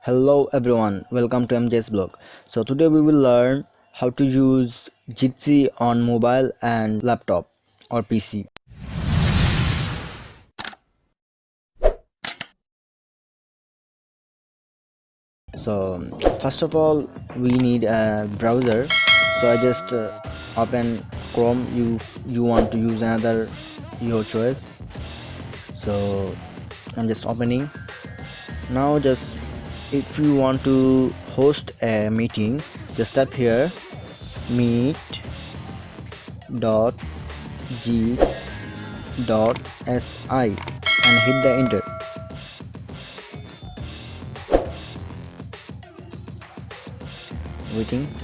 Hello everyone, welcome to MJ's blog. So today we will learn how to use Jitsi on mobile and laptop or PC. So first of all we need a browser. So I just open Chrome. You want to use another, your choice. So I'm just opening. Now just if you want to host a meeting, just type here meet.g.si and hit the enter.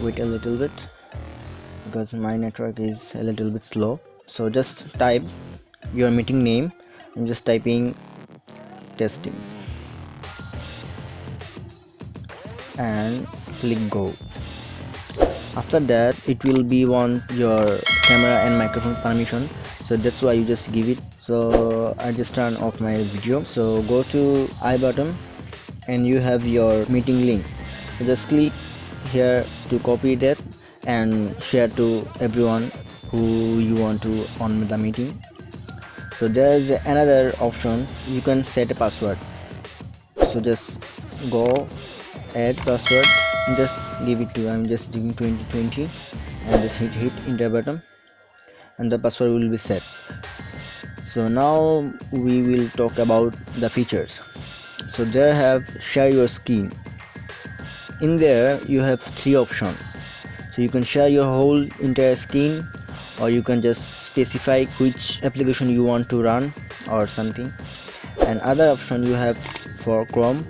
Wait a little bit because my network is a little bit slow. So just type your meeting name. I'm just typing testing and click go. After that it will be want your camera and microphone permission, so that's why you just give it. So I just turn off my video. So go to I button and you have your meeting link. So just click here to copy that and share to everyone who you want to on the meeting. So there is another option, you can set a password. So just go add password and just give it to, I'm just giving 2020 and just hit enter button and the password will be set. So now we will talk about the features. So there have share your screen. In there you have three options. So you can share your whole entire screen, or you can just specify which application you want to run or something. And other option you have for Chrome,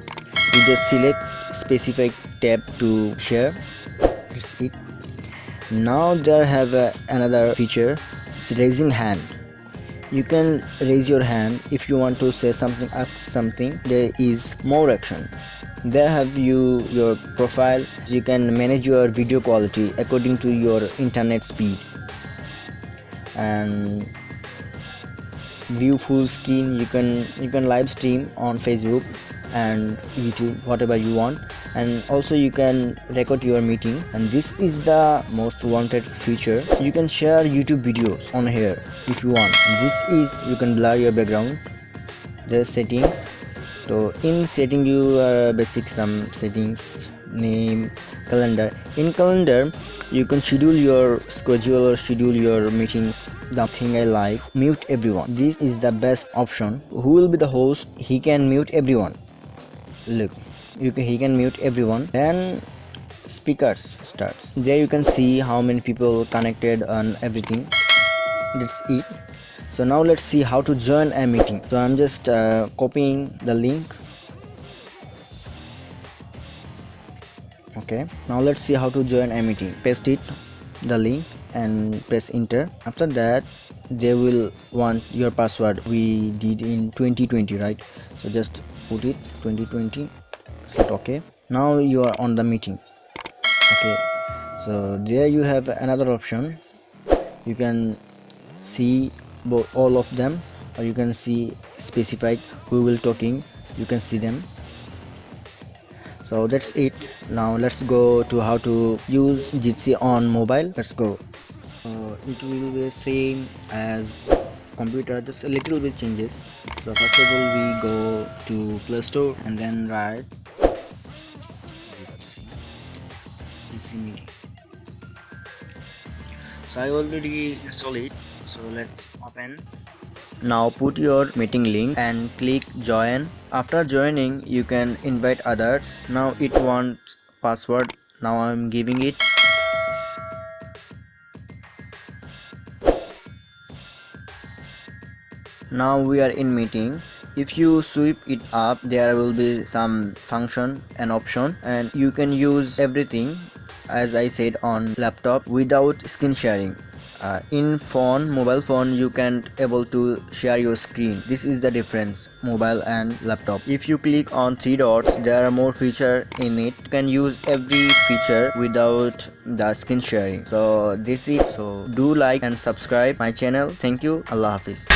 you just select specific tab to share. That's it. Now there have another feature, it's raising hand. You can raise your hand if you want to say something, ask something. There is more action. There have you your profile. You can manage your video quality according to your internet speed and view full screen. You can live stream on Facebook and YouTube, whatever you want, and also you can record your meeting. And this is the most wanted feature, you can share YouTube videos on here if you want. This is, you can blur your background. The settings. So in setting you basic some settings, name, calendar. In calendar you can schedule your schedule or schedule your meetings. The thing I like, mute everyone. This is the best option. Who will be the host? He can mute everyone. Look, he can mute everyone. Then speakers starts. There you can see how many people connected and everything. That's it. So now let's see how to join a meeting. So I'm just copying the link. Okay, now let's see how to join a meeting. Paste it, the link, and press enter. After that they will want your password. We did in 2020, right? So just put it 2020, set okay. Now you are on the meeting. Okay, so there you have another option. You can see all of them, or you can see specified who will talking, you can see them. So that's it. Now let's go to how to use Jitsi on mobile. Let's go. It will be same as computer, just a little bit changes. So first of all we go to Play Store and then write Jitsi Mini. So I already installed it, so let's open. Now put your meeting link and click join. After joining you can invite others. Now it wants password, now I'm giving it. Now we are in meeting. If you sweep it up, there will be some function and option, and you can use everything as I said on laptop without screen sharing. In mobile phone you can't able to share your screen. This is the difference, mobile and laptop. If you click on three dots, there are more feature in it. You can use every feature without the screen sharing. So this is, so do like and subscribe my channel. Thank you. Allah Hafiz.